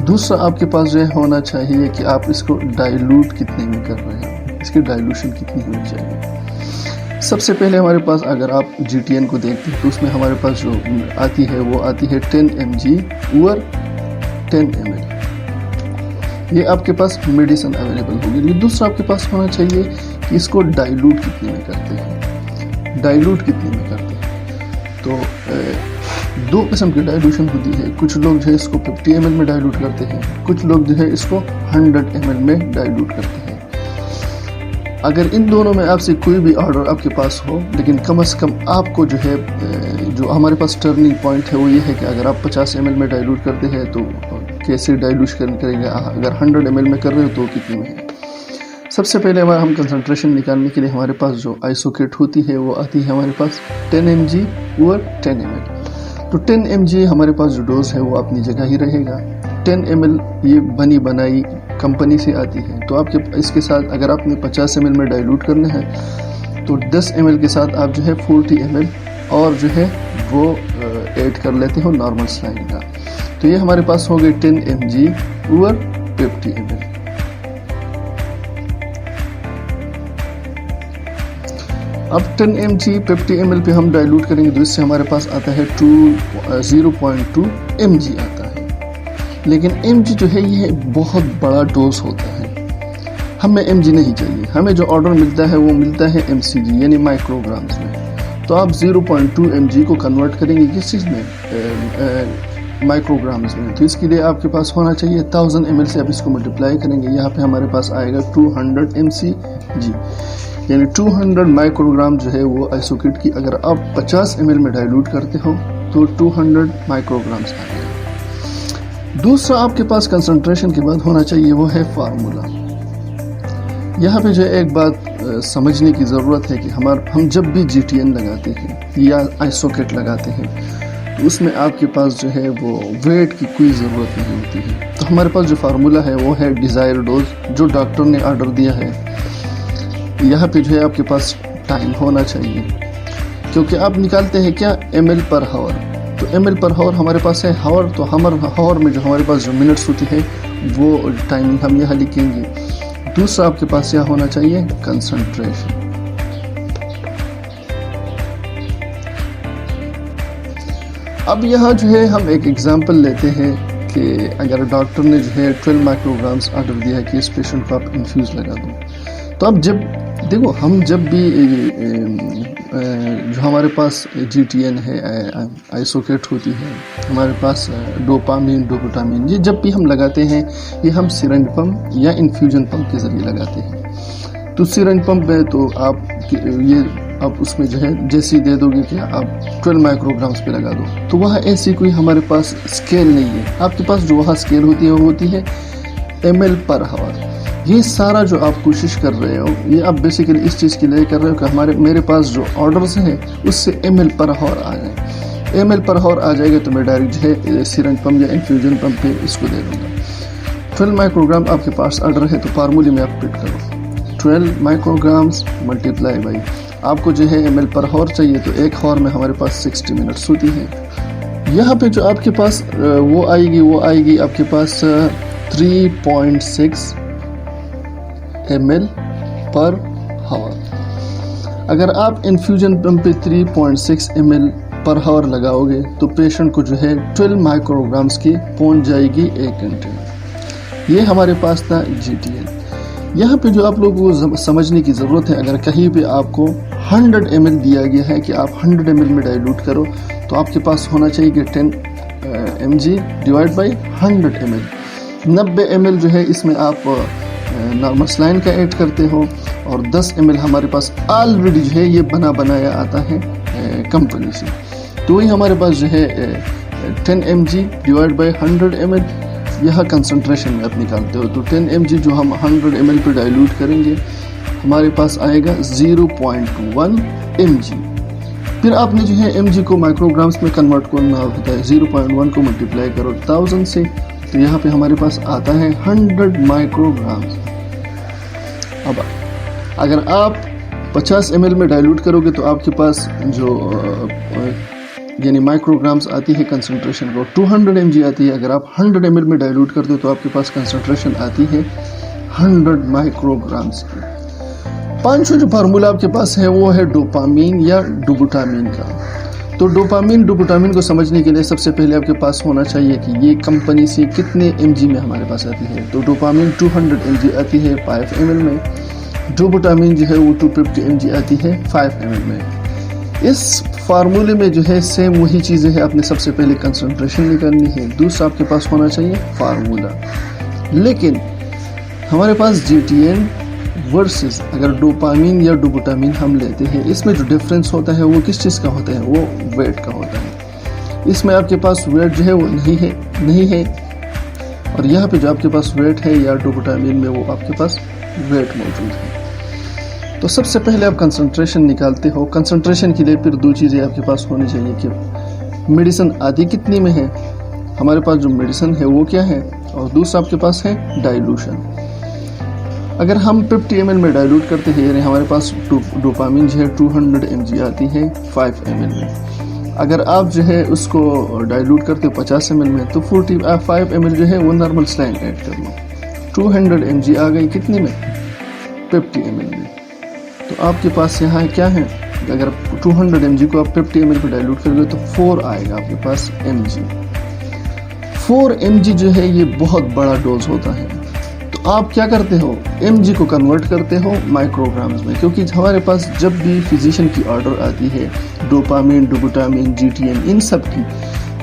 दूसरा आपके पास जो है होना चाहिए कि आप इसको डाइल्यूट कितने में कर रहे हो, इसकी डाइल्यूशन कितनी होनी चाहिए। सबसे पहले हमारे पास अगर आप GTN को देखते हैं तो उसमें हमारे पास जो आती है वो आती है 10 mg ओवर 10 ml। ये आपके पास मेडिसिन अवेलेबल होगी। लेकिन दूसरा आपके पास होना चाहिए कि इसको डाइल्यूट कितने में करते हैं, डाइल्यूट कितने में करते हैं। तो दो किस्म की डाइल्यूशन होती है। कुछ लोग जो है इसको 50 ml में डाइल्यूट करते हैं, कुछ लोग जो है इसको 100 ml में डाइल्यूट करते हैं। अगर इन दोनों में आपसे कोई भी ऑर्डर आपके पास हो, लेकिन कम से कम आपको जो है जो हमारे पास टर्निंग पॉइंट है वो ये है कि अगर आप 50 ml में डाइल्यूट करते हैं तो कैसे डाइल्यूशन करेंगे, अगर 100 ml में कर रहे हो तो कितने में है। सबसे पहले हम कंसंट्रेशन निकालने के लिए हमारे पास जो आइसोकेट होती है वो आती है हमारे पास 10 mg ओवर 10 ml। तो 10 mg हमारे पास जो डोज है वो अपनी जगह ही रहेगा। 10 ml ये बनी बनाई कंपनी से आती है। तो आपके इसके साथ अगर आपने 50 ml में डाइल्यूट करना है तो 10 ml के साथ आप जो है 40 ml और जो है वो ऐड कर लेते हो नॉर्मल स्लाइन का। तो ये हमारे पास हो गए 10 mg ओवर 50 ml। अब 10 mg 50 ml पे हम डाइल्यूट करेंगे तो इससे हमारे पास आता है 0.2 mg आता है। लेकिन mg जो है ये बहुत बड़ा डोज होता है, हमें mg नहीं चाहिए। हमें जो ऑर्डर मिलता है वो मिलता है mcg यानी माइक्रोग्राम्स में। तो आप 0.2 mg को कन्वर्ट करेंगे किस चीज़ में, माइक्रोग्राम्स में। तो इसके लिए आपके पास होना चाहिए 1000 ml से आप इसको मल्टीप्लाई करेंगे, यहाँ पे हमारे पास आएगा 200 mcg यानी 200 माइक्रोग्राम जो है वो आइसोकेट की अगर आप 50 ml में डाइल्यूट करते हो तो 200 माइक्रोग्राम्स आ गया। दूसरा आपके पास कंसंट्रेशन के बाद होना चाहिए वो है फार्मूला। यहाँ पे जो एक बात समझने की ज़रूरत है कि हम जब भी GTN लगाते हैं या आइसोकेट लगाते हैं तो उसमें आपके पास जो है वो वेट की कोई ज़रूरत नहीं होती है। तो हमारे पास जो फार्मूला है वो है डिज़ायर डोज, जो डॉक्टर ने ऑर्डर दिया है। यहाँ पे जो है आपके पास टाइम होना चाहिए, क्योंकि आप निकालते हैं क्या ml पर हावर। तो ml पर हावर हमारे पास है हावर, तो हावर में जो हमारे पास जो मिनट्स होती है वो टाइमिंग हम यहाँ लिखेंगे। दूसरा आपके पास यहाँ होना चाहिए कंसंट्रेशन। अब यहाँ जो है हम एक एग्जांपल लेते हैं कि अगर डॉक्टर ने जो है 12 माइक्रोग्राम्स ऑर्डर दिया है कि इस पेशेंट को आप इन्फ्यूज़ लगा दो। तो अब जब देखो हम जब भी जो हमारे पास GTN है, आइसोकेट होती है, हमारे पास डोपामिन, ये जब भी हम लगाते हैं ये हम सिरिंज पंप या इन्फ्यूजन पंप के ज़रिए लगाते हैं। तो सिरिंज पंप में तो आप उसमें जो है जैसे दे दोगे कि आप 12 माइक्रोग्राम्स पे लगा दो, तो वहाँ ऐसी कोई हमारे पास स्केल नहीं है। आपके पास जो वहाँ स्केल होती है वो होती है ml पर हावर। ये सारा जो आप कोशिश कर रहे हो ये आप बेसिकली इस चीज़ के लिए कर रहे हो कि मेरे पास जो ऑर्डर्स हैं उससे ml पर हावर आ जाए। ml पर हावर आ जाएगा तो मैं डायरेक्ट जो है सिरिंज पंप या इन्फ्यूजन पंप पे इसको दे दूँगा। 12 माइक्रोग्राम आपके पास ऑर्डर है तो फार्मूले में आप फिट करो 12 माइक्रोग्राम्स मल्टीप्लाई बाई, आपको जो है ml पर हावर चाहिए तो एक हावर में हमारे पास 60 मिनट्स होती है। यहाँ पे जो आपके पास वो आएगी आपके पास 3.6 ml पर हावर। अगर आप इन्फ्यूजन पंप पे 3.6 ml पर हावर लगाओगे तो पेशेंट को जो है 12 माइक्रोग्राम्स की पहुंच जाएगी 1 घंटे में। ये हमारे पास था GTN। यहाँ पे जो आप लोगों को समझने की ज़रूरत है, अगर कहीं पे आपको 100 ml दिया गया है कि आप 100 ml में डाइल्यूट करो तो आपके पास होना चाहिए कि 10 mg divide by 100 ml। 90 ml जो है इसमें आप नॉर्मल सलाइन का ऐड करते हो और 10 ml हमारे पास ऑलरेडी जो है ये बना बनाया आता है कंपनी से, तो वही हमारे पास जो है 10 mg डिवाइड बाई 100 ml यह कंसंट्रेशन में आप निकालते हो। तो 10 mg जो हम 100 ml पे डाइल्यूट करेंगे हमारे पास आएगा 0.1 mg। फिर आपने जो है mg को माइक्रोग्राम्स में कन्वर्ट करना होता है, 0.1 को मल्टीप्लाई करो 1000 से, तो यहाँ पे हमारे पास आता है 100 माइक्रोग्राम्स। अब अगर आप 50 ml में डाइल्यूट करोगे तो आपके पास जो यानी माइक्रोग्राम्स आती है कंसंट्रेशन को 200 mg आती है। अगर आप 100 ml में डाइल्यूट करते हो तो आपके पास कंसंट्रेशन आती है 100 माइक्रोग्राम्स की। पांचवा जो फार्मूला आपके पास है वो है डोपामीन या डुबुटामीन का। तो डोपामीन को समझने के लिए सबसे पहले आपके पास होना चाहिए कि ये कंपनी से कितने mg में हमारे पास आती है। तो डोपामीन 200 mg आती है 5 ml में, डुबुटामीन जो है वो 250 mg आती है 5 ml में। इस फार्मूले में जो है सेम वही चीज़ें हैं, आपने सबसे पहले कंसंट्रेशन निकालनी है, दूसरा आपके पास होना चाहिए फार्मूला। लेकिन हमारे पास GTN वर्सेस अगर डोपामीन या डुबुटामीन हम लेते हैं, इसमें जो डिफरेंस होता है वो किस चीज़ का होता है, वो वेट का होता है। इसमें आपके पास वेट जो है वो नहीं है और यहाँ पे जो आपके पास वेट है या डुबुटामीन में वो आपके पास वेट मौजूद है। तो सबसे पहले आप कंसंट्रेशन निकालते हो। कंसंट्रेशन के लिए फिर दो चीज़ें आपके पास होनी चाहिए कि मेडिसिन आती कितनी में है, हमारे पास जो मेडिसिन है वो क्या है, और दूसरा आपके पास है डाइल्यूशन। अगर हम 50 ml में डाइल्यूट करते हैं यानी हमारे पास डोपामीन जो है 200 mg आती है 5 ml में। अगर आप जो है उसको डाइल्यूट करते हो 50 ml में तो 45 ml जो है वो नॉर्मल सलाइन ऐड कर लो। 200 mg आ गई कितने में, 50 ml में। तो आपके पास यहाँ क्या है, अगर 200 mg को आप 50 ml पे डाइल्यूट करोगे तो 4 आएगा आपके पास mg। 4 mg जो है ये बहुत बड़ा डोज होता है। तो आप क्या करते हो, mg को कन्वर्ट करते हो माइक्रोग्राम्स में, क्योंकि हमारे पास जब भी फिजिशियन की ऑर्डर आती है डोपामीन, डुबुटामीन, GTN इन सब की,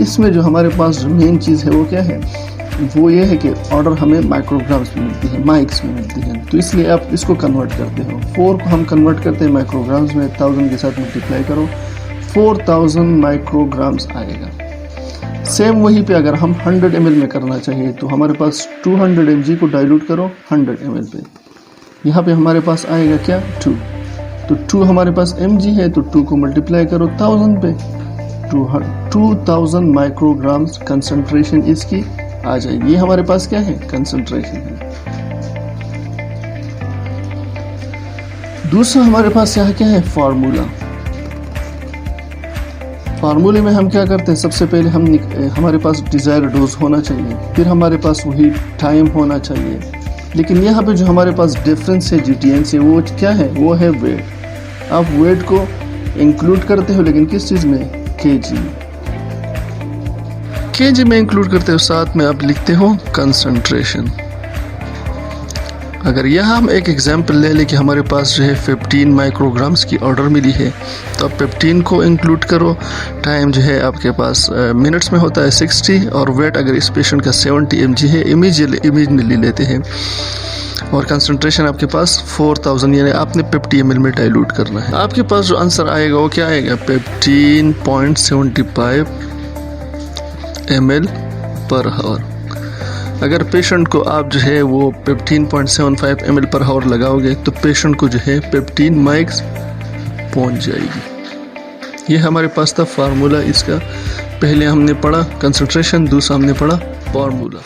इसमें जो हमारे पास जो मेन चीज़ है वो क्या है, वो ये है कि ऑर्डर हमें माइक्रोग्राम्स में मिलती है, माइक्स में मिलती है। तो इसलिए आप इसको कन्वर्ट करते हो। 4 को हम कन्वर्ट करते हैं माइक्रोग्राम्स में, 1000 के साथ मल्टीप्लाई करो 4000 माइक्रोग्राम्स आएगा। सेम वहीं पे अगर हम 100 ml में करना चाहिए तो हमारे पास 200 mg को डाइल्यूट करो 100 ml पे, यहाँ पे हमारे पास आएगा क्या 2। तो 2 हमारे पास mg है तो 2 को मल्टीप्लाई करो 1000 पे, 2000 माइक्रोग्राम्स कंसंट्रेशन इसकी आ जाएगी। ये हमारे पास क्या है, कंसंट्रेशन है। दूसरा हमारे पास यहाँ क्या है, फार्मूला। फार्मूले में हम क्या करते हैं, सबसे पहले हमारे पास डिज़ायर डोज होना चाहिए, फिर हमारे पास वही टाइम होना चाहिए। लेकिन यहाँ पे जो हमारे पास डिफरेंस है GTN से वो क्या है, वो है वेट। आप वेट को इंक्लूड करते हो लेकिन किस चीज़ में, kg में इंक्लूड करते हो, साथ में आप लिखते हो कंसंट्रेशन। अगर यहाँ हम एक एग्जांपल ले लें कि हमारे पास जो है 15 माइक्रोग्राम्स की ऑर्डर मिली है, तो आप 15 को इंक्लूड करो, टाइम जो है आपके पास मिनट्स में होता है 60, और वेट अगर इस पेशेंट का 70 mg है इमीडिएटली लेते हैं, और कंसंट्रेशन आपके पास 4000 यानी आपने 50 ml में डाइल्यूट करना है। आपके पास जो आंसर आएगा वो क्या आएगा, 15.75 ml पर आवर। अगर पेशेंट को आप जो है वो 15.75 ml पर आवर लगाओगे तो पेशेंट को जो है 15 माइक्स पहुंच जाएगी। ये हमारे पास था फार्मूला इसका। पहले हमने पढ़ा कंसंट्रेशन, दूसरा हमने पढ़ा फार्मूला।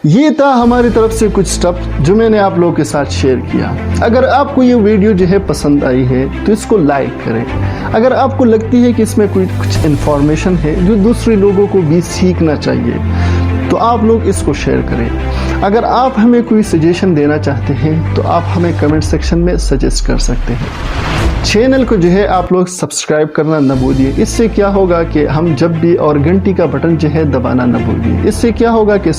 ये था हमारी तरफ से कुछ स्टेप जो मैंने आप लोगों के साथ शेयर किया। अगर आपको ये वीडियो जो है पसंद आई है तो इसको लाइक करें। अगर आपको लगती है कि इसमें कुछ इन्फॉर्मेशन है जो दूसरे लोगों को भी सीखना चाहिए तो आप लोग इसको शेयर करें। अगर आप हमें कोई सजेशन देना चाहते हैं तो आप हमें कमेंट सेक्शन में सजेस्ट कर सकते हैं। चैनल को जो है आप लोग सब्सक्राइब करना न भूलिए। इससे क्या होगा कि हम जब भी और घंटी का बटन जो है दबाना न भूलिए। इससे क्या होगा कि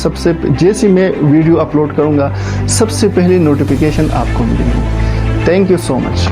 जैसे मैं वीडियो अपलोड करूंगा सबसे पहले नोटिफिकेशन आपको मिलेगी। Thank you so much.